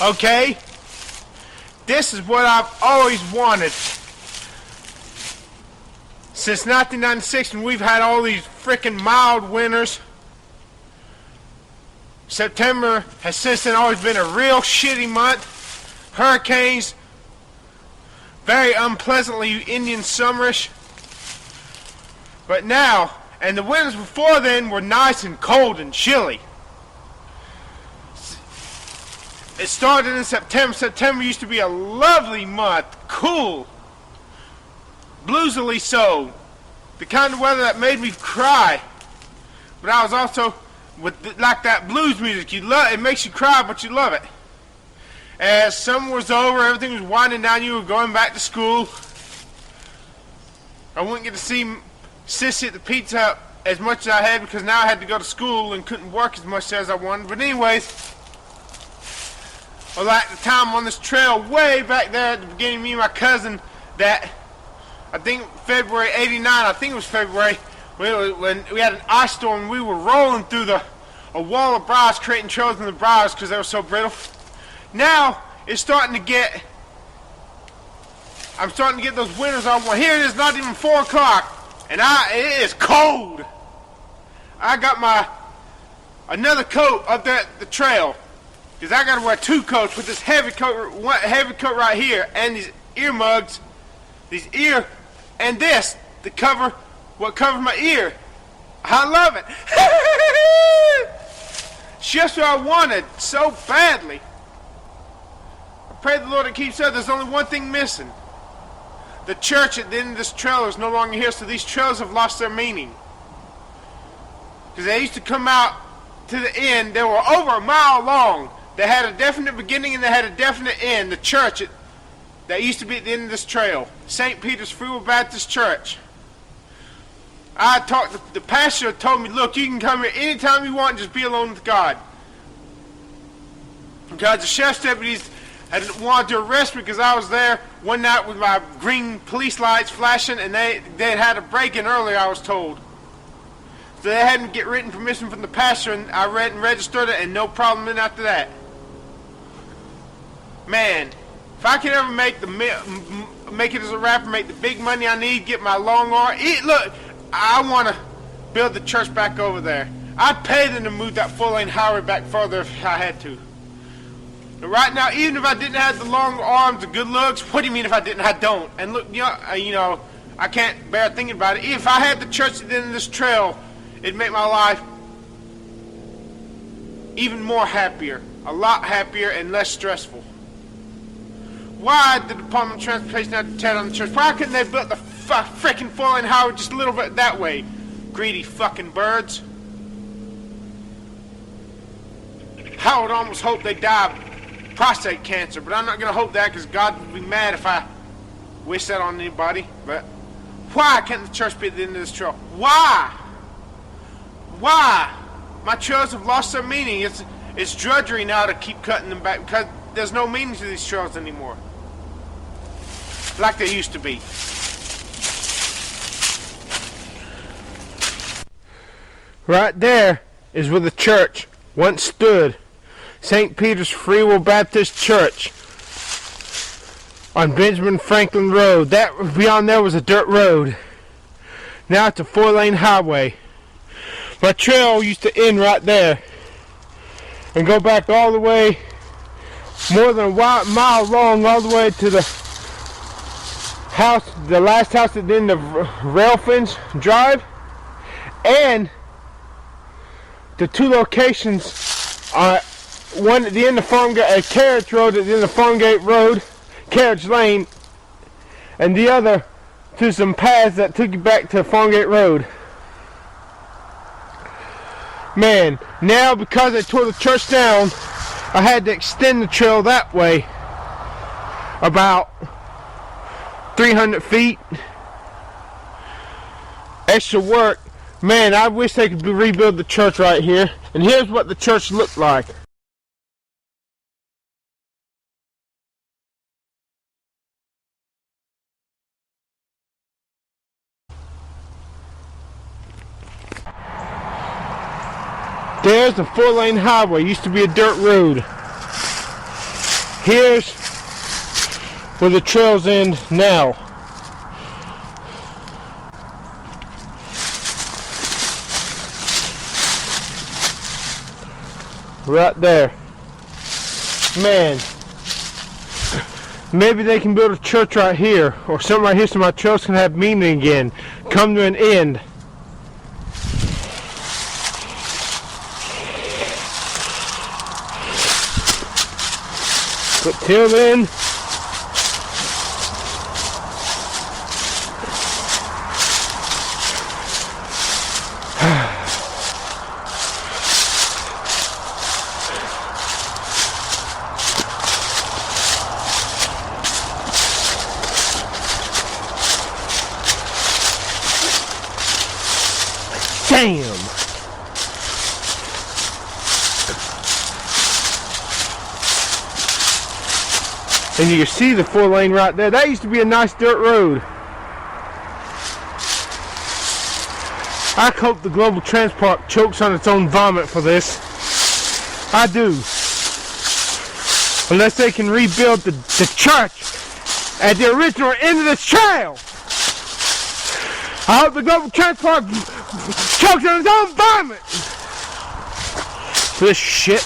Okay? This is what I've always wanted. Since 1996, when we've had all these freaking mild winters. September has since then always been a real shitty month. Hurricanes, very unpleasantly Indian summerish. But now, and the winters before then were nice and cold and chilly. It started in September. September used to be a lovely month, cool, bluesily so. The kind of weather that made me cry. But I was also, with like that blues music, you love it, makes you cry, but you love it. As summer was over, everything was winding down, you were going back to school. I wouldn't get to see Sissy at the pizza hut as much as I had because now I had to go to school and couldn't work as much as I wanted. But anyways, well, like the time on this trail way back there at the beginning, me and my cousin, that I think February '89, I think it was February, when we had an ice storm, we were rolling through a wall of briars, creating trails in the briars because they were so brittle. Now it's starting to get, I'm starting to get those winters I want. Here it is, not even 4 o'clock, and it is cold. I got another coat up there at the trail, because I got to wear 2 coats with this heavy coat right here, and these ear mugs, and this to cover what covers my ear. I love it. It's just what I wanted so badly. I pray the Lord it keeps up. There's only one thing missing. The church at the end of this trail is no longer here, so these trails have lost their meaning. Because they used to come out to the end. They were over a mile long. They had a definite beginning and they had a definite end. The church that used to be at the end of this trail, St. Peter's Free Will Baptist Church. The pastor told me, look, you can come here anytime you want, just be alone with God. Because the sheriff's deputies had wanted to arrest me because I was there one night with my green police lights flashing, and they had a break-in earlier, I was told. So they had to get written permission from the pastor, and I read and registered it, and no problem in after that. Man, if I could ever make it as a rapper, make the big money I need, get my long arm, look, I want to build the church back over there. I'd pay them to move that 4-lane highway back further if I had to. But right now, even if I didn't have the long arms, the good looks, what do you mean if I didn't? I don't. And look, you know, I can't bear thinking about it. If I had the church at the end of this trail, it'd make my life even more happier, a lot happier and less stressful. Why did the Department of Transportation have to tear down the church? Why couldn't they build the frickin' 4-lane highway just a little bit that way? Greedy fucking birds. I would almost hope they die of prostate cancer, but I'm not gonna hope that because God would be mad if I wish that on anybody. But why can't the church be at the end of this trail? Why? Why? My trails have lost their meaning. It's drudgery now to keep cutting them back because there's no meaning to these trails anymore, like they used to be. Right there is where the church once stood. St. Peter's Free Will Baptist Church on Benjamin Franklin Road. That beyond there was a dirt road. Now it's a 4-lane highway. My trail used to end right there and go back all the way, more than a mile long, all the way to the house, the last house at the end of Railfins Drive, and the 2 locations, one at the end of Carriage Road at the end of Farmgate Road, Carriage Lane, and the other to some paths that took you back to Farmgate Road. Man, now because they tore the church down, I had to extend the trail that way about 300 feet. Extra work. Man, I wish they could rebuild the church right here. And here's what the church looked like. There's a 4-lane highway. Used to be a dirt road. Here's where the trails end now. Right there. Man, maybe they can build a church right here or something right here so my trails can have meaning again. Come to an end. But till then, damn. And you can see the 4-lane right there. That used to be a nice dirt road. I hope the Global Transport chokes on its own vomit for this. I do. Unless they can rebuild the church at the original end of the trail. I hope the Global Transport chokes on its own vomit. This shit.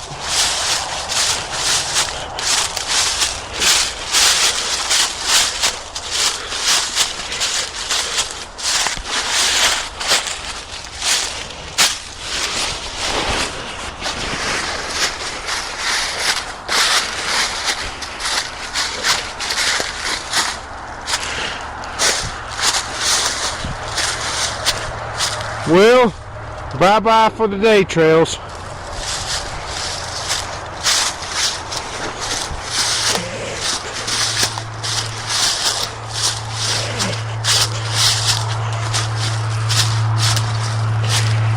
Well, bye-bye for the day, trails.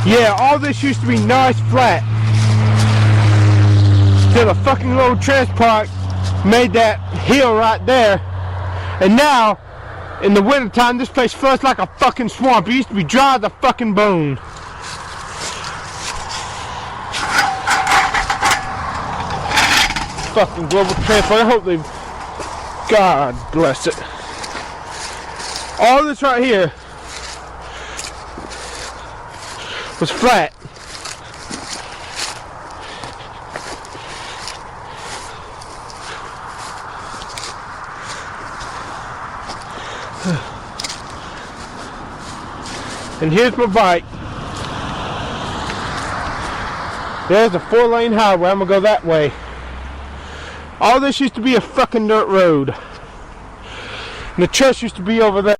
Yeah, all this used to be nice flat. Till the fucking Global Transport made that hill right there. And now, in the wintertime, this place floods like a fucking swamp. It used to be dry as a fucking bone. Fucking Global Transport. I hope they... God bless it. All this right here was flat. And here's my bike. There's a 4-lane highway. I'm gonna go that way. All this used to be a fucking dirt road. And the church used to be over there.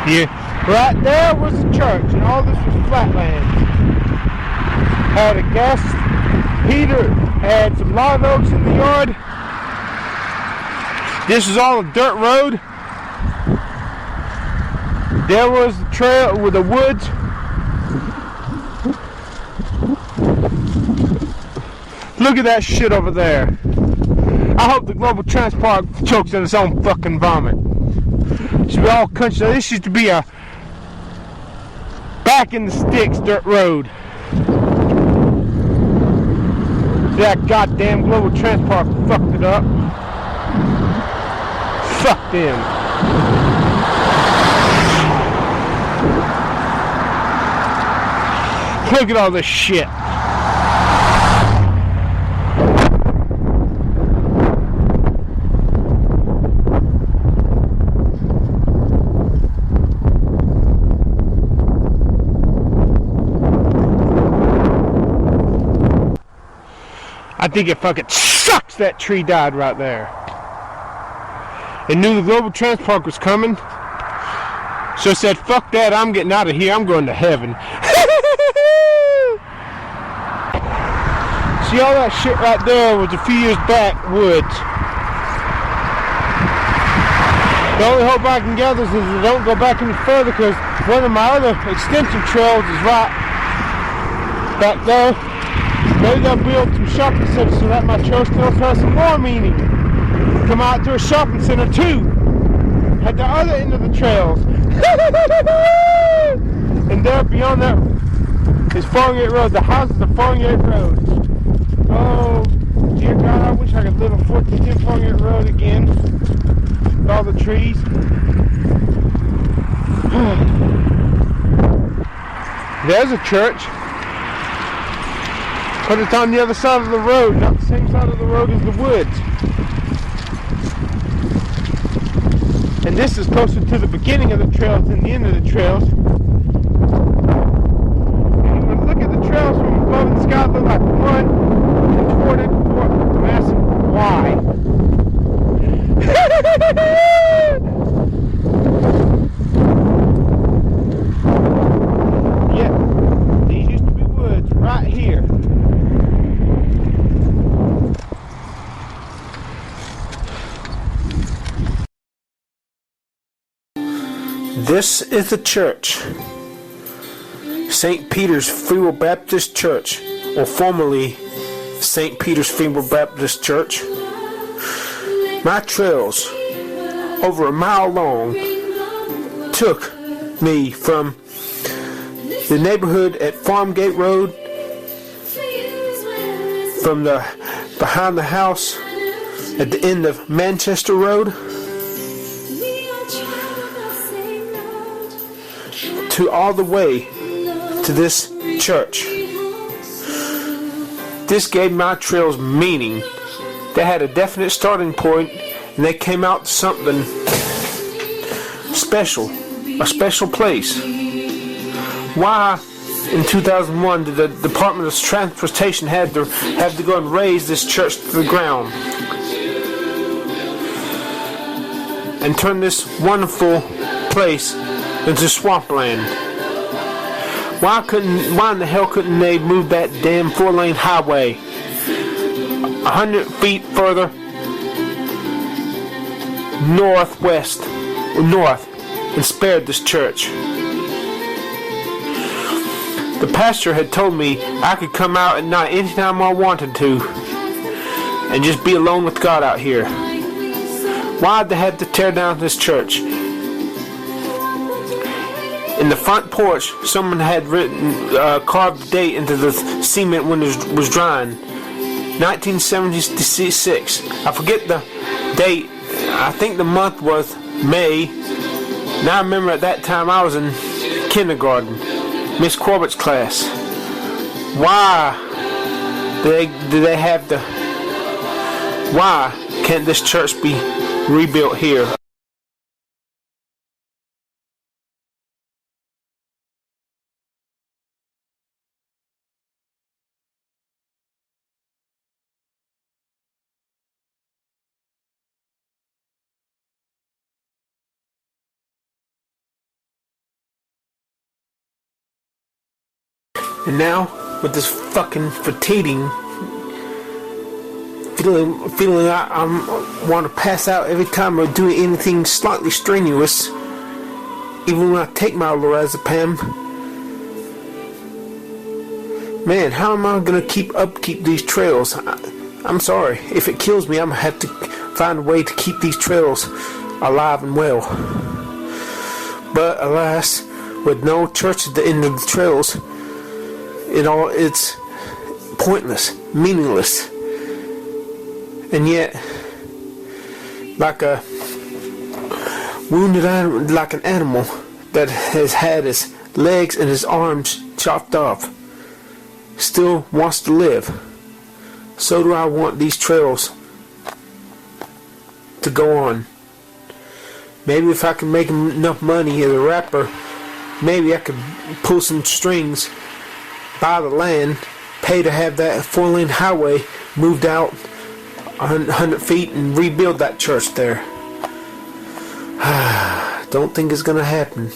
Yeah, right there was the church, and all this was flat land. Had a gas heater, had some live oaks in the yard. This is all a dirt road. There was the trail with the woods. Look at that shit over there. I hope the Global Transport chokes on its own fucking vomit. Should be all country. This used to be a back in the sticks dirt road. That goddamn Global Transport fucked it up. Fuck them. Look at all this shit. I think it fucking sucks that tree died right there. It knew the Global Transport was coming. So it said, fuck that, I'm getting out of here, I'm going to heaven. See, all that shit right there was a few years back woods. The only hope I can gather is they don't go back any further, because one of my other extension trails is right back there. Maybe they'll build some shopping centers so that my trail still has some more meaning. Come out to a shopping center too, at the other end of the trails. And there beyond that is Farmgate Road. The house is the Farmgate Road. Oh, dear God, I wish I could live on 1410 Farmgate Road again. With all the trees. There's a church. But it's on the other side of the road, not the same side of the road as the woods. And this is closer to the beginning of the trails than the end of the trails. And when you look at the trails from above in the sky, they look like one contorted massive Y. Yeah, these used to be woods right here. This is the church, St. Peter's Free Will Baptist Church, or formerly St. Peter's Free Will Baptist Church. My trails, over a mile long, took me from the neighborhood at Farmgate Road, from the behind the house at the end of Manchester Road, to all the way to this church. This gave my trails meaning. They had a definite starting point, and they came out to something special, a special place. Why in 2001 did the Department of Transportation have to go and raise this church to the ground and turn this wonderful place into swampland? Why in the hell couldn't they move that damn 4-lane highway 100 feet further north and spared this church? The pastor had told me I could come out at night anytime I wanted to and just be alone with God out here. Why'd they have to tear down this church? In the front porch, someone had carved the date into the cement when it was drying. 1976. I forget the date. I think the month was May. Now I remember at that time I was in kindergarten, Miss Corbett's class. Why do they have to? Why can't this church be rebuilt here? And now, with this fucking fatiguing feeling I want to pass out every time I do anything slightly strenuous, even when I take my lorazepam. Man, how am I gonna keep these trails? I'm sorry. If it kills me, I'm gonna have to find a way to keep these trails alive and well. But alas, with no church at the end of the trails, it's pointless, meaningless. And yet, like a wounded animal, like an animal that has had his legs and his arms chopped off, still wants to live, so do I want these trails to go on. Maybe if I can make enough money as a rapper, maybe I could pull some strings, buy the land, pay to have that 4-lane highway moved out 100 feet and rebuild that church there. Don't think it's gonna happen.